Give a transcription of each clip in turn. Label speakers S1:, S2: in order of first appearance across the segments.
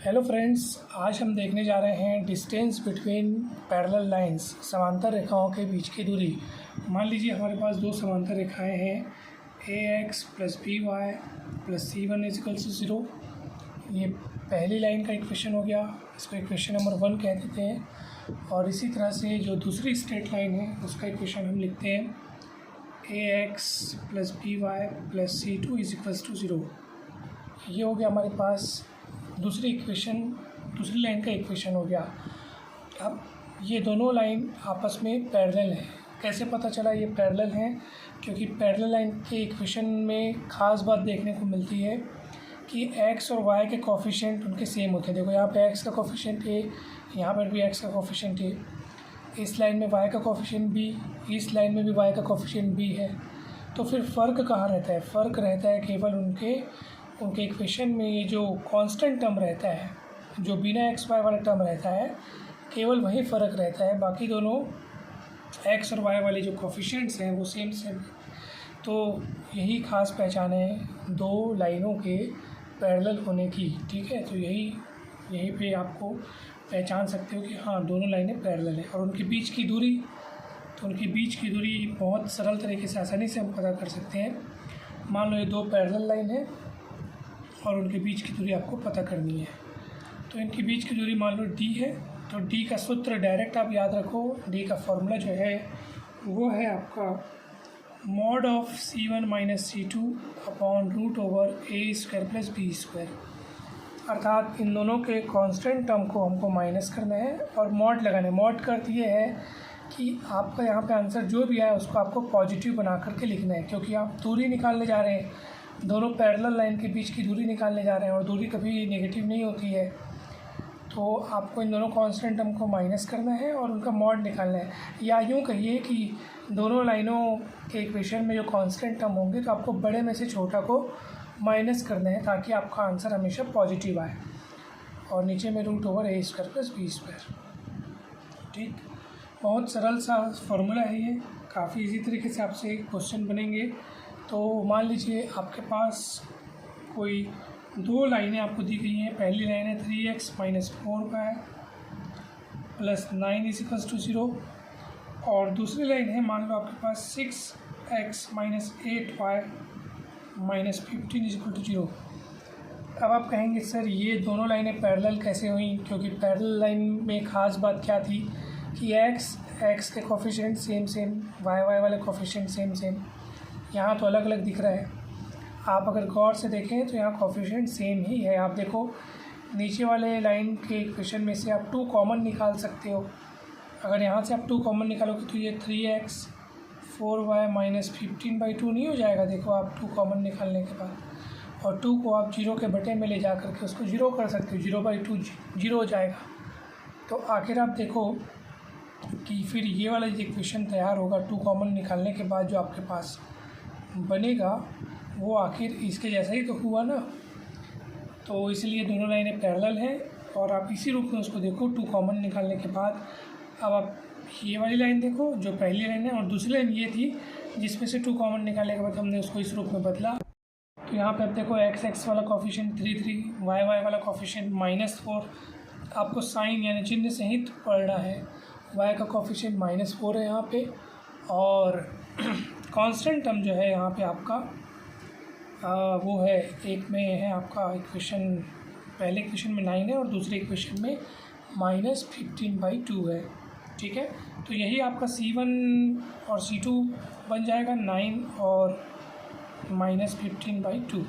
S1: Hello friends, आज हम देखने जा रहे हैं डिस्टेंस बिटवीन पैरेलल लाइंस, समांतर रेखाओं के बीच की दूरी। मान लीजिए हमारे पास दो समांतर रेखाएं हैं, ax plus B Y plus c1 equals to 0। ये पहली लाइन का इक्वेशन हो गया, इसको इक्वेशन नंबर 1 कह देते हैं। और इसी तरह से जो दूसरी स्ट्रेट लाइन है उसका इक्वेशन हम लिखते हैं ax plus B Y plus c2 equals to 0। ये हो गया हमारे पास दूसरी लाइन का इक्वेशन हो गया। अब ये दोनों लाइन आपस में पैरेलल हैं। कैसे पता चला ये पैरेलल हैं? क्योंकि पैरेलल लाइन के इक्वेशन में ख़ास बात देखने को मिलती है कि x और y के कोफिशिएंट उनके सेम होते हैं। देखो यहाँ पे x का कोफिशिएंट a, यहाँ पर भी x का कोफिशिएंट a, इस लाइन में y का कोफिशिएंट b, इस लाइन में भी y का कोफिशिएंट b है। तो फिर फ़र्क कहाँ रहता है? फ़र्क रहता है केवल उनके इक्वेशन में ये जो कांस्टेंट टर्म रहता है, जो बिना एक्स वाई वाला टर्म रहता है, केवल वही फ़र्क रहता है। बाकी दोनों एक्स और वाई वाले जो कोफिशिएंट्स हैं वो सेम है। तो यही खास पहचान है दो लाइनों के पैरेलल होने की। ठीक है, तो यही पे आपको पहचान सकते हो कि हाँ दोनों लाइनें पैरेलल हैं। और उनके बीच की दूरी, तो उनके बीच की दूरी बहुत सरल तरीके से आसानी से हम पता कर सकते हैं। मान लो ये दो पैरेलल लाइन है और उनके बीच की दूरी आपको पता करनी है। तो इनके बीच की दूरी मान लो d है, तो d का सूत्र डायरेक्ट आप याद रखो। d का फॉर्मूला जो है वो है आपका mod of c1 minus c2 upon root over a square plus b square. अर्थात इन दोनों के कांस्टेंट टर्म को हमको माइनस करना है और मॉड लगाना है। मॉड का अर्थ ये है कि आपका यहाँ पे आंसर जो भी आए उसको आपको पॉजिटिव बना करके लिखना है, क्योंकि आप दूरी निकालने जा रहे हैं, दोनों पैरेलल लाइन के बीच की दूरी निकालने जा रहे हैं और दूरी कभी नेगेटिव नहीं होती है। तो आपको इन दोनों कांस्टेंट टर्म को माइनस करना है और उनका मॉड निकालना है। या यूँ कहिए कि दोनों लाइनों के इक्वेशन में जो कांस्टेंट टर्म होंगे तो आपको बड़े में से छोटा को माइनस करना है ताकि आपका आंसर हमेशा पॉजिटिव आए। और नीचे में root over a square plus b square. ठीक, बहुत सरल सा फॉर्मूला है ये, काफ़ी इजी तरीके से आपसे क्वेश्चन बनेंगे। तो मान लीजिए आपके पास कोई दो लाइनें आपको दी गई हैं। पहली लाइन है 3x minus 4y plus 9 equals to 0, और दूसरी लाइन है मान लो आपके पास 6x minus 8y minus 15 equal to 0। अब आप कहेंगे सर ये दोनों लाइनें पैरेलल कैसे हुई? क्योंकि पैरेलल लाइन में ख़ास बात क्या थी कि x के कोफिशिएंट सेम, y वाले कोफिशिएंट सेम। यहाँ तो अलग अलग दिख रहा है। आप अगर गौर से देखें तो यहाँ कोफिशिएंट सेम ही है। आप देखो नीचे वाले लाइन के इक्वेशन में से आप 2 कॉमन निकाल सकते हो। अगर यहाँ से आप 2 कॉमन निकालोगे तो ये 3x 4y माइनस 15/2 नहीं हो जाएगा? देखो आप 2 कॉमन निकालने के बाद, और 2 को आप 0 के बटे में ले जा करके उसको 0 कर सकते हो। 0/2 0 हो जाएगा। तो आखिर आप देखो कि फिर ये वाला जो इक्वेशन तैयार होगा 2 कॉमन निकालने के बाद जो आपके पास बनेगा वो आखिर इसके जैसा ही तो हुआ ना। तो इसलिए दोनों लाइनें पैरेलल हैं और आप इसी रूप में उसको देखो 2 कॉमन निकालने के बाद। अब आप ये वाली लाइन देखो जो पहली लाइन है, और दूसरी लाइन ये थी जिसमें से 2 कॉमन निकालने के बाद हमने उसको इस रूप में बदला। तो यहाँ पे आप देखो x वाला कोफिशिएंट 3, y वाला कोफिशिएंट -4। आपको साइन यानी चिन्ह सहित पढ़ना है। y का कोफिशिएंट -4 है यहाँ पे, और कांस्टेंट टर्म जो है यहाँ पे आपका वो है, एक में है आपका इक्वेशन, पहले इक्वेशन में 9 है और दूसरे इक्वेशन में -15/2 है। ठीक है, तो यही आपका c1 और c2 बन जाएगा 9 और -15/2।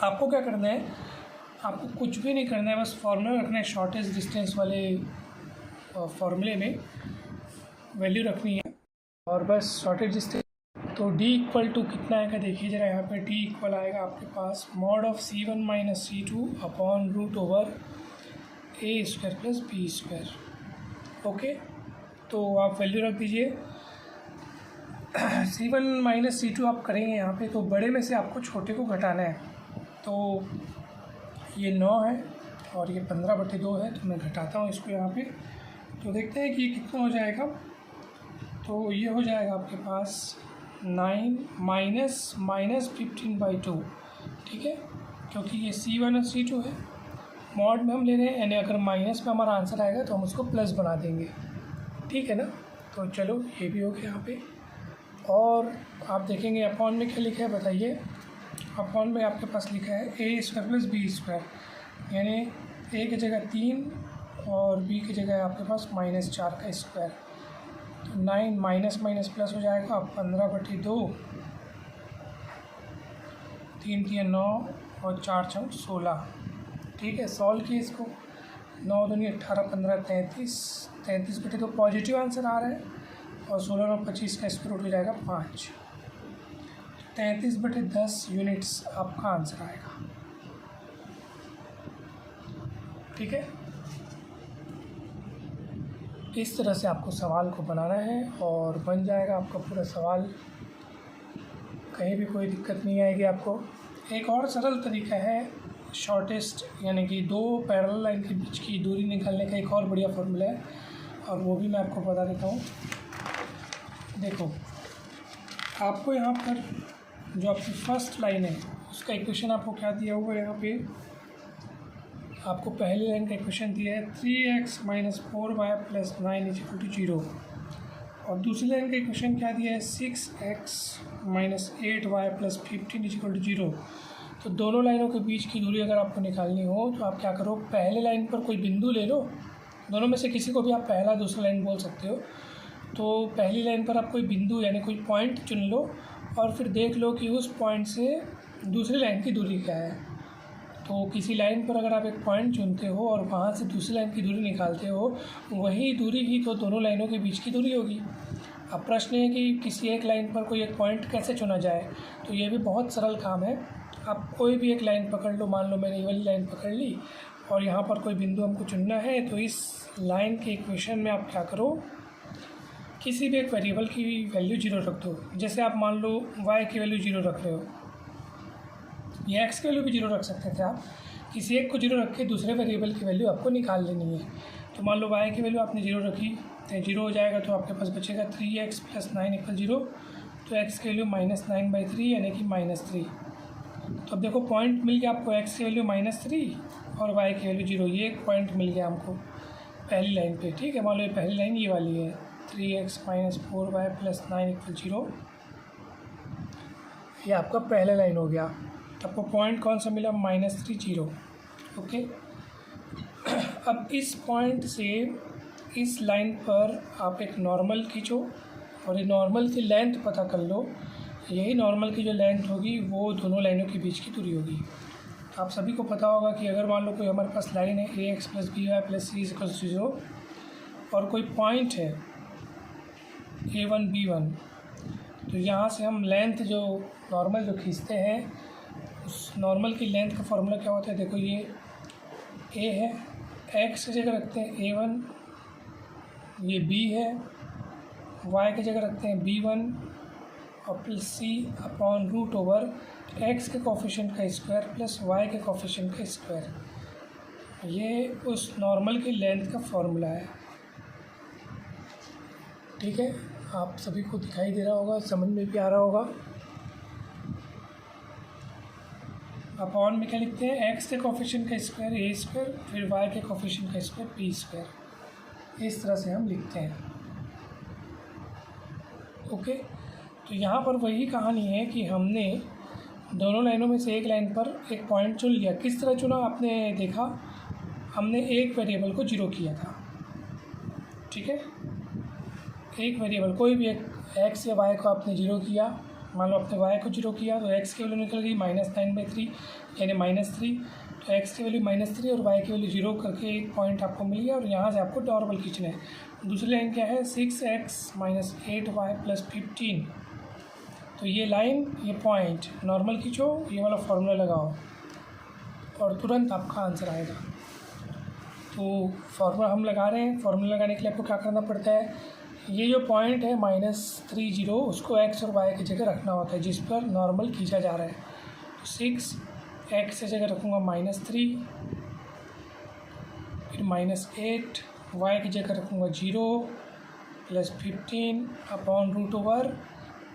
S1: आपको क्या करना है? आपको कुछ भी नहीं करना है, बस फॉर्मूला रखना है। शॉर्टेस्ट डिस्टेंस वाले फॉर्मूले में वैल्यू रखनी है और बस शॉर्टेस्ट डिस्टेंस। तो d इक्वल टू कितना आएगा देखिए ज़रा। यहाँ पे d इक्वल आएगा आपके पास mod of c1 minus c2 upon root over a square plus b square. Okay, तो आप वैल्यू रख दीजिए। c1 माइनस c2 आप करेंगे यहाँ पे, तो बड़े में से आपको छोटे को घटाना है। तो ये 9 है और ये 15/2 है, तो मैं घटाता हूँ इसको यहाँ पे। तो देखते हैं कि ये कितना हो जाएगा। तो ये हो जाएगा आपके पास 9 माइनस 15/2। ठीक है, क्योंकि ये c1 और c2 है। मॉड में हम ले रहे हैं, यानी अगर माइनस में हमारा आंसर आएगा तो हम उसको प्लस बना देंगे, ठीक है ना। तो चलो ये भी हो गया यहाँ पे। और आप देखेंगे अपॉन में क्या लिखा है बताइए। अपॉन में आपके पास लिखा है ए स्क्वायर प्लस बी स्क्वायर, यानी ए की जगह 3 और बी की जगह आपके पास -4 का स्क्वायर। तो 9 माइनस माइनस प्लस हो जाएगा, 15/2, 3 3 9 और 4 6 16, ठीक है। सॉल्व किए इसको, 9 दूनी 18, 15 33, 33/2 पॉजिटिव आंसर आ रहा है, और 16 9 25 का स्क्वायर रूट हो जाएगा 5। 33/10 यूनिट्स आपका आंसर आएगा, ठीक है। इस तरह से आपको सवाल को बनाना है और बन जाएगा आपका पूरा सवाल, कहीं भी कोई दिक्कत नहीं आएगी आपको। एक और सरल तरीका है शॉर्टेस्ट, यानी कि दो पैरेलल लाइन के बीच की दूरी निकालने का एक और बढ़िया फॉर्मूला है, और वो भी मैं आपको बता देता हूँ। देखो, आपको यहाँ पर जो आपकी फर्स्ट लाइन है उसका इक्वेशन आपको क्या दिया हुआ है, यहाँ पे आपको पहली लाइन का इक्वेशन दिया है 3x - 4y + 9 = 0, और दूसरी लाइन का इक्वेशन क्या दिया है 6x - 8y + 15 = 0। तो दोनों लाइनों के बीच की दूरी अगर आपको निकालनी हो तो आप क्या करो, पहले लाइन पर कोई बिंदु ले लो, दोनों में से किसी को भी आप पहला दूसरा लाइन बोल सकते हो। तो पहली लाइन पर आप कोई बिंदु यानी कोई पॉइंट चुन लो, और फिर देख लो कि उस पॉइंट से दूसरी लाइन की दूरी क्या है। तो किसी लाइन पर अगर आप एक पॉइंट चुनते हो और वहाँ से दूसरी लाइन की दूरी निकालते हो, वही दूरी ही तो दोनों लाइनों के बीच की दूरी होगी। अब प्रश्न है कि किसी एक लाइन पर कोई एक पॉइंट कैसे चुना जाए, तो ये भी बहुत सरल काम है। आप कोई भी एक लाइन पकड़ लो, मान लो मैंने ये वाली लाइन पकड़ ली, और यहाँ पर कोई बिंदु हमको चुनना है, तो इस लाइन के इक्वेशन में आप क्या करो, किसी भी एक वेरिएबल की वैल्यू 0 रख दो। जैसे आप मान लो y की वैल्यू 0 रख रहे हो, या x की वैल्यू भी 0 रख सकते थे आप, किसी एक को 0 रख के दूसरे वेरिएबल की वैल्यू आपको निकाल लेनी है। तो मान लो y की वैल्यू आपने 0 रखी, तो 0 हो जाएगा, तो आपके पास बचेगा 3x + 9 = 0। तो x की वैल्यू -9/3 यानी कि -3। तो अब देखो पॉइंट मिल गया आपको, x की वैल्यू -3 और y की वैल्यू 0, ये एक पॉइंट मिल गया हमको पहली लाइन पे, ठीक है। मान लो ये पहली लाइन ये वाली है, 3x - 4y + 9 = 0, ये आपका पहला लाइन हो गया। आपको पॉइंट कौन सा मिला, -3 0, ओके। अब इस पॉइंट से इस लाइन पर आप एक नॉर्मल खींचो, और ये नॉर्मल की लेंथ पता कर लो। यही नॉर्मल की जो लेंथ होगी वो दोनों लाइनों के बीच की दूरी होगी। आप सभी को पता होगा कि अगर मान लो कोई हमारे पास लाइन है ax + by + c = 0, और कोई पॉइंट है a1 b1, तो यहाँ से हम लेंथ जो नॉर्मल जो खींचते हैं, उस नॉर्मल की लेंथ का फॉर्मूला क्या होता है। देखो ये a है, x की जगह रखते हैं a1, ये b है, y की जगह रखते हैं b1 और प्लस c/√ओवर x के कोफिशिएंट का स्क्वायर प्लस y के कोफिशिएंट का स्क्वायर। ये उस नॉर्मल की लेंथ का फॉर्मूला है, ठीक है। आप सभी को दिखाई दे रहा होगा, समझ में भी आ रहा होगा। अपॉन में क्या लिखते हैं, x के कोफिशिएंट का स्क्वायर a², फिर y के कोफिशिएंट का स्क्वायर b²। इस तरह से हम लिखते हैं, ओके। तो यहाँ पर वही कहानी है कि हमने दोनों लाइनों में से एक लाइन पर एक पॉइंट चुन लिया। किस तरह चुना, आपने देखा, हमने एक वेरिएबल को 0 किया था, ठीक है। एक वेरिएबल कोई भी एक x या y को आपने 0 किया, मान लो आपने y को 0 किया, तो x की वैल्यू निकल गई -9/3 यानी -3। तो x की वैल्यू -3 और y की वैल्यू 0 करके एक पॉइंट आपको मिल गया, और यहाँ से आपको नॉर्मल खींचना है। दूसरी लाइन क्या है, 6x - 8y + 15। तो ये लाइन, ये पॉइंट नॉर्मल खींचो, ये वाला फॉर्मूला लगाओ, और तुरंत आपका आंसर आएगा। तो फार्मूला हम लगा रहे हैं, फार्मूला लगाने के लिए आपको क्या करना पड़ता है, ये जो पॉइंट है -30 उसको x और y की जगह रखना होता है, जिस पर नॉर्मल खींचा जा रहा है। तो 6x की जगह रखूँगा -3, फिर -8, y की जगह रखूँगा 0 + 15/√ओवर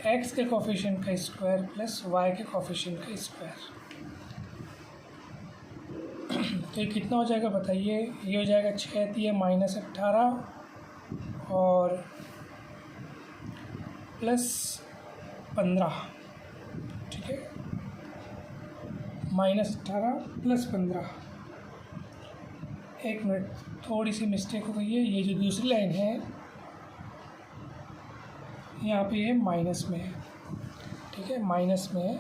S1: x के कोफिशिएंट का स्क्वायर प्लस y के कोफिशिएंट का स्क्वायर। तो ये कितना हो जाएगा बताइए। ये हो जाएगा 6 × -18 और +15, ठीक है, -18 + 15। एक मिनट, थोड़ी सी मिस्टेक हो गई है। ये जो दूसरी लाइन है यहाँ पे ये माइनस में है, ठीक है, माइनस में है,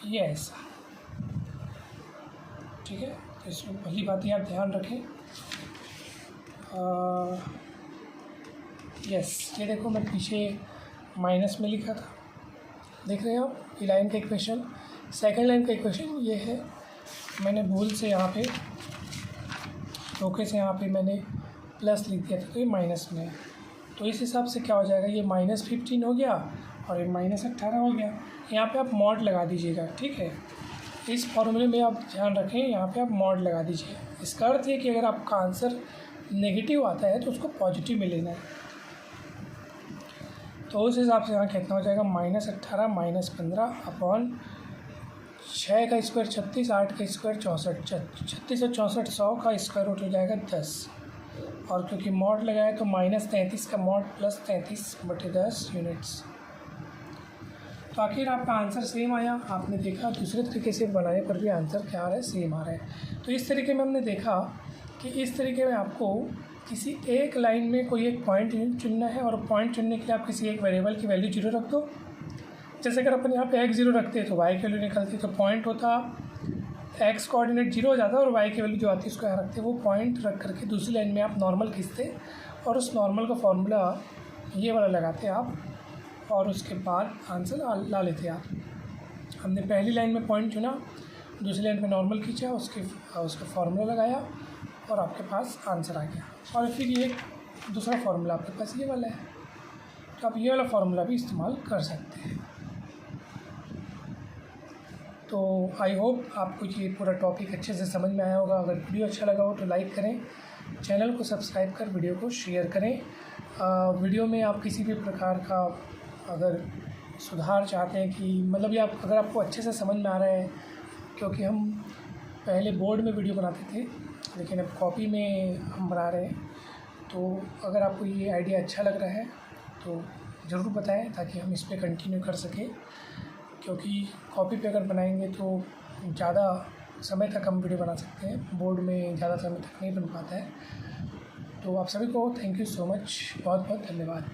S1: ये ऐसा, ठीक है। तो इसमें पहली बात ये आप ध्यान रखें। यस, ये देखो मैं पीछे माइनस में लिखा था, देख रहे हो आप, ये लाइन का इक्वेशन। सेकंड लाइन का इक्वेशन ये है, मैंने भूल से यहाँ पे धोखे से यहाँ पे मैंने प्लस लिख दिया था, तो ये माइनस में है। तो इस हिसाब से क्या हो जाएगा, ये -15 हो गया और ये -18 हो गया। यहाँ पे आप मॉड लगा दीजिएगा, ठीक है। इस फॉर्मूले में आप ध्यान रखें, यहाँ पे आप मॉड लगा दीजिए। इसका अर्थ है कि अगर आपका आंसर नेगेटिव आता है तो उसको पॉजिटिव में लेना है। तो उस हिसाब से यहाँ कितना हो जाएगा, -18 -15 अपॉन 6 का स्क्वायर 36, 8 का स्क्वायर 64, 36 और 64 100 का स्क्वायर रूट हो जाएगा 10। और क्योंकि मॉड लगाया तो -33 का मॉड +33/10 यूनिट्स। तो आखिर आपका आंसर सेम आया। आपने देखा दूसरे तरीके से बनाने पर भी आंसर क्या आ रहा है, सेम आ रहा है। तो इस तरीके में हमने देखा कि इस तरीके में आपको किसी एक लाइन में कोई एक पॉइंट चुनना है और पॉइंट चुनने के लिए आप किसी एक वेरिएबल की वैल्यू 0 रख दो। जैसे अगर अपन यहाँ पे x 0 रखते हैं तो y की वैल्यू निकलती, तो पॉइंट होता x कोऑर्डिनेट 0 हो जाता है और y की वैल्यू जो आती है उसको यहाँ रखते। वो पॉइंट रख करके दूसरी लाइन में आप नॉर्मल खींचते और उस नॉर्मल का फॉर्मूला ये वाला लगाते आप और उसके बाद आंसर ला लेते आप। हमने पहली लाइन में पॉइंट चुना, दूसरी लाइन में नॉर्मल खींचा, उसका फार्मूला लगाया और आपके पास आंसर आ गया। और फिर ये दूसरा फार्मूला आपके पास ये वाला है, तो आप ये वाला फार्मूला भी इस्तेमाल कर सकते हैं। तो आई होप आपको ये पूरा टॉपिक अच्छे से समझ में आया होगा। अगर वीडियो अच्छा लगा हो तो लाइक करें, चैनल को सब्सक्राइब कर वीडियो को शेयर करें। वीडियो में आप किसी भी प्रकार का अगर सुधार चाहते हैं कि मतलब ये अगर आपको अच्छे से समझ में आ रहा है, क्योंकि हम पहले बोर्ड में वीडियो बनाते थे लेकिन अब कॉपी में हम बना रहे हैं, तो अगर आपको ये आइडिया अच्छा लग रहा है तो ज़रूर बताएं ताकि हम इस पर कंटिन्यू कर सकें। क्योंकि कॉपी पे अगर बनाएंगे तो ज़्यादा समय तक हम वीडियो बना सकते हैं, बोर्ड में ज़्यादा समय तक नहीं बन पाता है। तो आप सभी को थैंक यू सो मच, बहुत बहुत धन्यवाद।